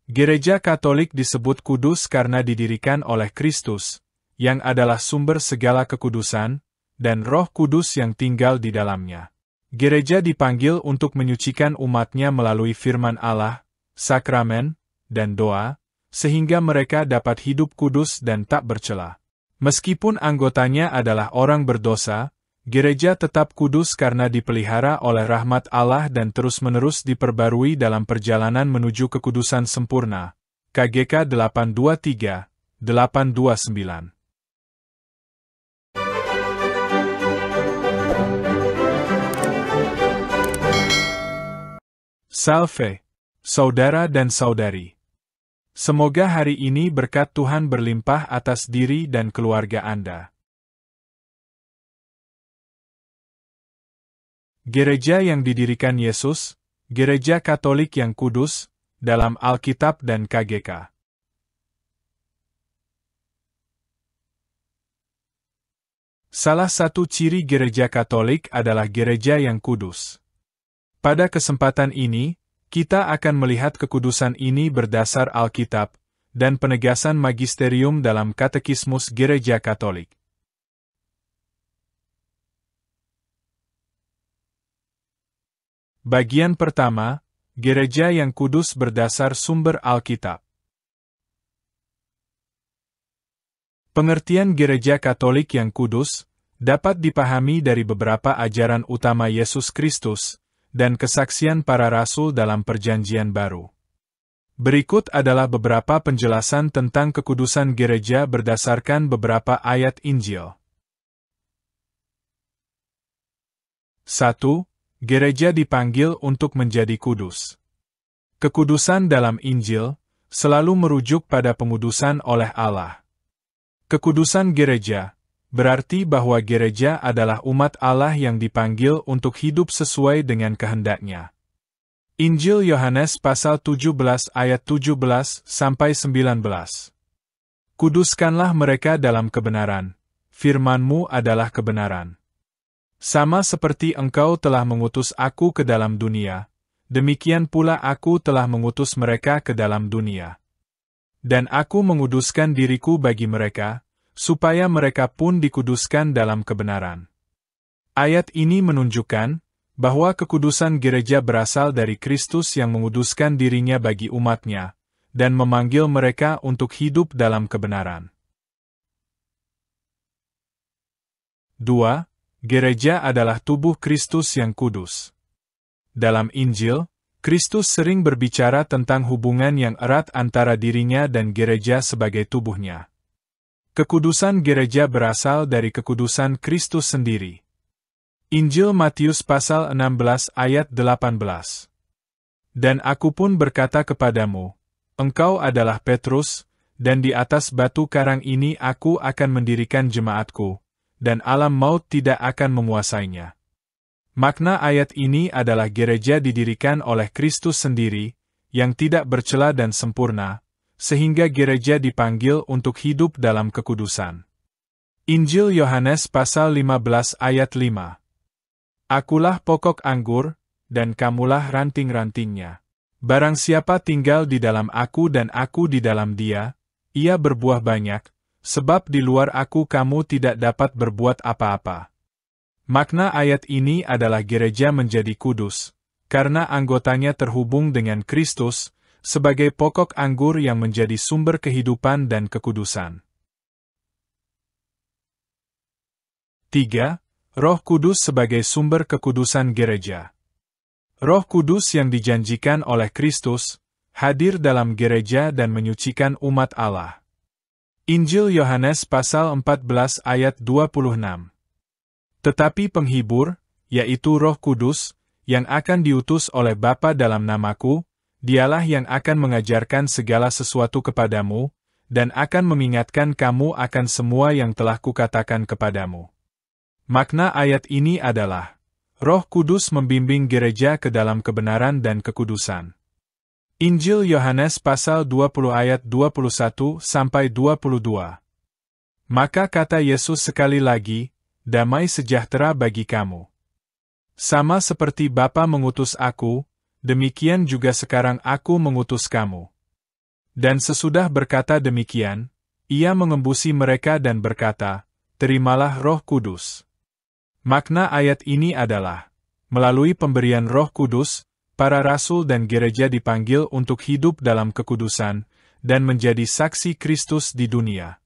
Gereja Katolik disebut kudus karena didirikan oleh Kristus, yang adalah sumber segala kekudusan, dan Roh Kudus yang tinggal di dalamnya. Gereja dipanggil untuk menyucikan umatnya melalui firman Allah, sakramen, dan doa, sehingga mereka dapat hidup kudus dan tak bercela. Meskipun anggotanya adalah orang berdosa, gereja tetap kudus karena dipelihara oleh rahmat Allah dan terus-menerus diperbarui dalam perjalanan menuju kekudusan sempurna. KGK 823-829. Salve, saudara dan saudari. Semoga hari ini berkat Tuhan berlimpah atas diri dan keluarga Anda. Gereja yang didirikan Yesus, Gereja Katolik yang kudus, dalam Alkitab dan KGK. Salah satu ciri gereja Katolik adalah gereja yang kudus. Pada kesempatan ini, kita akan melihat kekudusan ini berdasar Alkitab, dan penegasan magisterium dalam Katekismus Gereja Katolik. Bagian pertama, gereja yang kudus berdasar sumber Alkitab. Pengertian gereja Katolik yang kudus dapat dipahami dari beberapa ajaran utama Yesus Kristus dan kesaksian para rasul dalam Perjanjian Baru. Berikut adalah beberapa penjelasan tentang kekudusan gereja berdasarkan beberapa ayat Injil. 1. Gereja dipanggil untuk menjadi kudus. Kekudusan dalam Injil selalu merujuk pada pengudusan oleh Allah. Kekudusan gereja berarti bahwa gereja adalah umat Allah yang dipanggil untuk hidup sesuai dengan kehendak-Nya. Injil Yohanes pasal 17 ayat 17-19. Kuduskanlah mereka dalam kebenaran, firman-Mu adalah kebenaran. Sama seperti Engkau telah mengutus Aku ke dalam dunia, demikian pula Aku telah mengutus mereka ke dalam dunia. Dan Aku menguduskan diriku bagi mereka, supaya mereka pun dikuduskan dalam kebenaran. Ayat ini menunjukkan bahwa kekudusan gereja berasal dari Kristus yang menguduskan dirinya bagi umatnya, dan memanggil mereka untuk hidup dalam kebenaran. 2. Gereja adalah tubuh Kristus yang kudus. Dalam Injil, Kristus sering berbicara tentang hubungan yang erat antara dirinya dan gereja sebagai tubuhnya. Kekudusan gereja berasal dari kekudusan Kristus sendiri. Injil Matius pasal 16 ayat 18. Dan Aku pun berkata kepadamu, engkau adalah Petrus, dan di atas batu karang ini Aku akan mendirikan jemaatku, dan alam maut tidak akan menguasainya. Makna ayat ini adalah gereja didirikan oleh Kristus sendiri, yang tidak bercela dan sempurna, sehingga gereja dipanggil untuk hidup dalam kekudusan. Injil Yohanes pasal 15 ayat 5. Akulah pokok anggur, dan kamulah ranting-rantingnya. Barang siapa tinggal di dalam Aku dan Aku di dalam dia, ia berbuah banyak, sebab di luar Aku kamu tidak dapat berbuat apa-apa. Makna ayat ini adalah gereja menjadi kudus, karena anggotanya terhubung dengan Kristus, sebagai pokok anggur yang menjadi sumber kehidupan dan kekudusan. 3. Roh Kudus sebagai sumber kekudusan gereja. Roh Kudus yang dijanjikan oleh Kristus, hadir dalam gereja dan menyucikan umat Allah. Injil Yohanes pasal 14 ayat 26. Tetapi penghibur, yaitu Roh Kudus, yang akan diutus oleh Bapa dalam namaku, Dialah yang akan mengajarkan segala sesuatu kepadamu, dan akan mengingatkan kamu akan semua yang telah kukatakan kepadamu. Makna ayat ini adalah, Roh Kudus membimbing gereja ke dalam kebenaran dan kekudusan. Injil Yohanes pasal 20 ayat 21-22. Maka kata Yesus sekali lagi, damai sejahtera bagi kamu. Sama seperti Bapa mengutus Aku, demikian juga sekarang Aku mengutus kamu. Dan sesudah berkata demikian, ia mengembusi mereka dan berkata, "Terimalah Roh Kudus." Makna ayat ini adalah, melalui pemberian Roh Kudus, para rasul dan gereja dipanggil untuk hidup dalam kekudusan, dan menjadi saksi Kristus di dunia.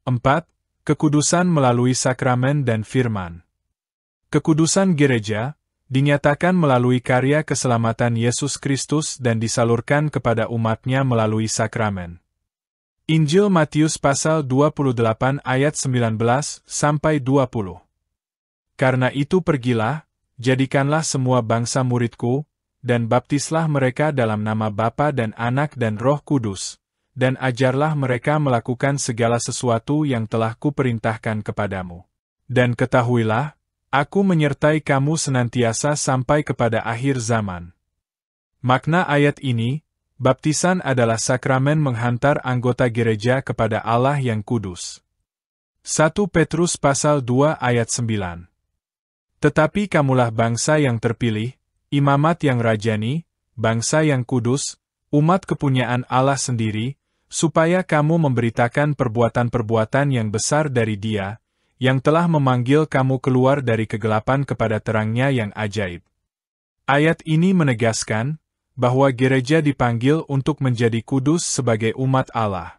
4. Kekudusan melalui sakramen dan firman. Kekudusan gereja dinyatakan melalui karya keselamatan Yesus Kristus dan disalurkan kepada umatnya melalui sakramen. Injil Matius pasal 28 ayat 19-20. Karena itu pergilah, jadikanlah semua bangsa muridku, dan baptislah mereka dalam nama Bapa dan Anak dan Roh Kudus, dan ajarlah mereka melakukan segala sesuatu yang telah kuperintahkan kepadamu. Dan ketahuilah, aku menyertai kamu senantiasa sampai kepada akhir zaman. Makna ayat ini, baptisan adalah sakramen menghantar anggota gereja kepada Allah yang kudus. 1 Petrus pasal 2 ayat 9. Tetapi kamulah bangsa yang terpilih, imamat yang rajani, bangsa yang kudus, umat kepunyaan Allah sendiri, supaya kamu memberitakan perbuatan-perbuatan yang besar dari Dia, yang telah memanggil kamu keluar dari kegelapan kepada terang-Nya yang ajaib. Ayat ini menegaskan bahwa gereja dipanggil untuk menjadi kudus sebagai umat Allah.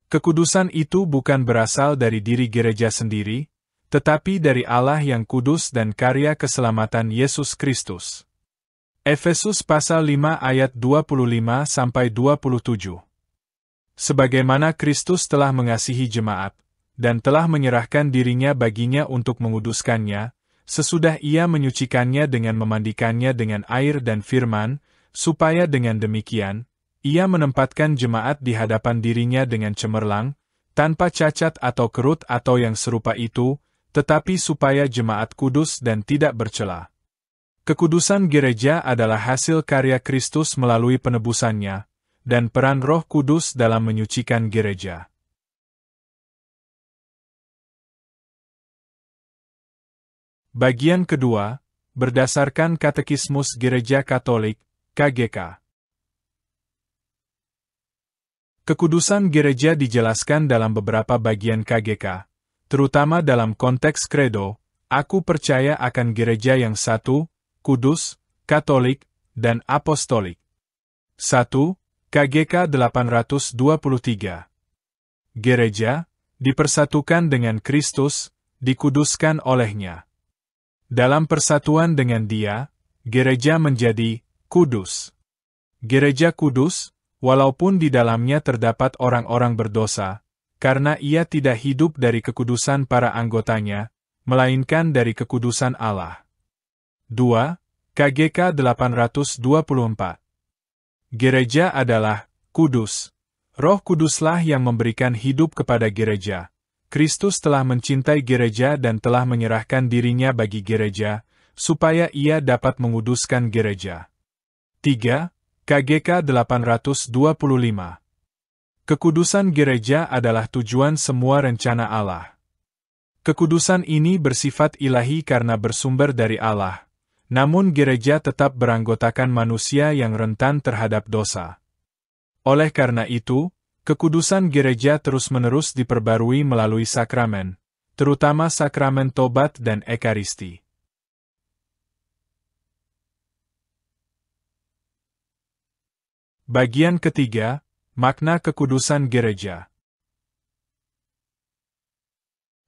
Kekudusan itu bukan berasal dari diri gereja sendiri, tetapi dari Allah yang kudus dan karya keselamatan Yesus Kristus. Efesus pasal 5 ayat 25-27. Sebagaimana Kristus telah mengasihi jemaat, dan telah menyerahkan dirinya baginya untuk menguduskannya, sesudah ia menyucikannya dengan memandikannya dengan air dan firman, supaya dengan demikian, ia menempatkan jemaat di hadapan dirinya dengan cemerlang, tanpa cacat atau kerut atau yang serupa itu, tetapi supaya jemaat kudus dan tidak bercela. Kekudusan gereja adalah hasil karya Kristus melalui penebusannya, dan peran Roh Kudus dalam menyucikan gereja. Bagian kedua, berdasarkan Katekismus Gereja Katolik, KGK. Kekudusan gereja dijelaskan dalam beberapa bagian KGK, terutama dalam konteks kredo, aku percaya akan gereja yang satu, kudus, katolik, dan apostolik. 1. KGK 823. Gereja, dipersatukan dengan Kristus, dikuduskan olehnya. Dalam persatuan dengan Dia, gereja menjadi kudus. Gereja kudus, walaupun di dalamnya terdapat orang-orang berdosa, karena ia tidak hidup dari kekudusan para anggotanya, melainkan dari kekudusan Allah. 2. KGK 824. Gereja adalah kudus. Roh Kuduslah yang memberikan hidup kepada gereja. Kristus telah mencintai gereja dan telah menyerahkan dirinya bagi gereja, supaya ia dapat menguduskan gereja. 3. KGK 825. Kekudusan gereja adalah tujuan semua rencana Allah. Kekudusan ini bersifat ilahi karena bersumber dari Allah. Namun gereja tetap beranggotakan manusia yang rentan terhadap dosa. Oleh karena itu, kekudusan gereja terus-menerus diperbarui melalui sakramen, terutama sakramen tobat dan ekaristi. Bagian ketiga, makna kekudusan gereja.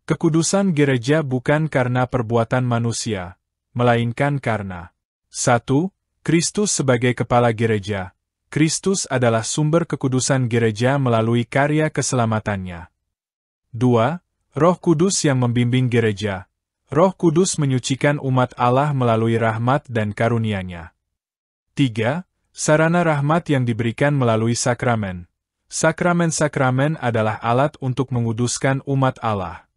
Kekudusan gereja bukan karena perbuatan manusia, melainkan karena 1. Kristus sebagai kepala gereja. Kristus adalah sumber kekudusan gereja melalui karya keselamatannya. 2. Roh Kudus yang membimbing gereja. Roh Kudus menyucikan umat Allah melalui rahmat dan karunia-Nya. 3. Sarana rahmat yang diberikan melalui sakramen. Sakramen-sakramen adalah alat untuk menguduskan umat Allah.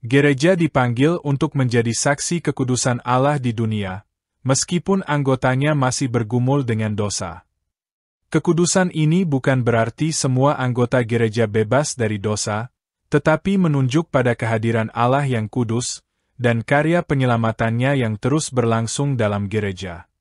Gereja dipanggil untuk menjadi saksi kekudusan Allah di dunia, meskipun anggotanya masih bergumul dengan dosa. Kekudusan ini bukan berarti semua anggota gereja bebas dari dosa, tetapi menunjuk pada kehadiran Allah yang kudus, dan karya penyelamatannya yang terus berlangsung dalam gereja.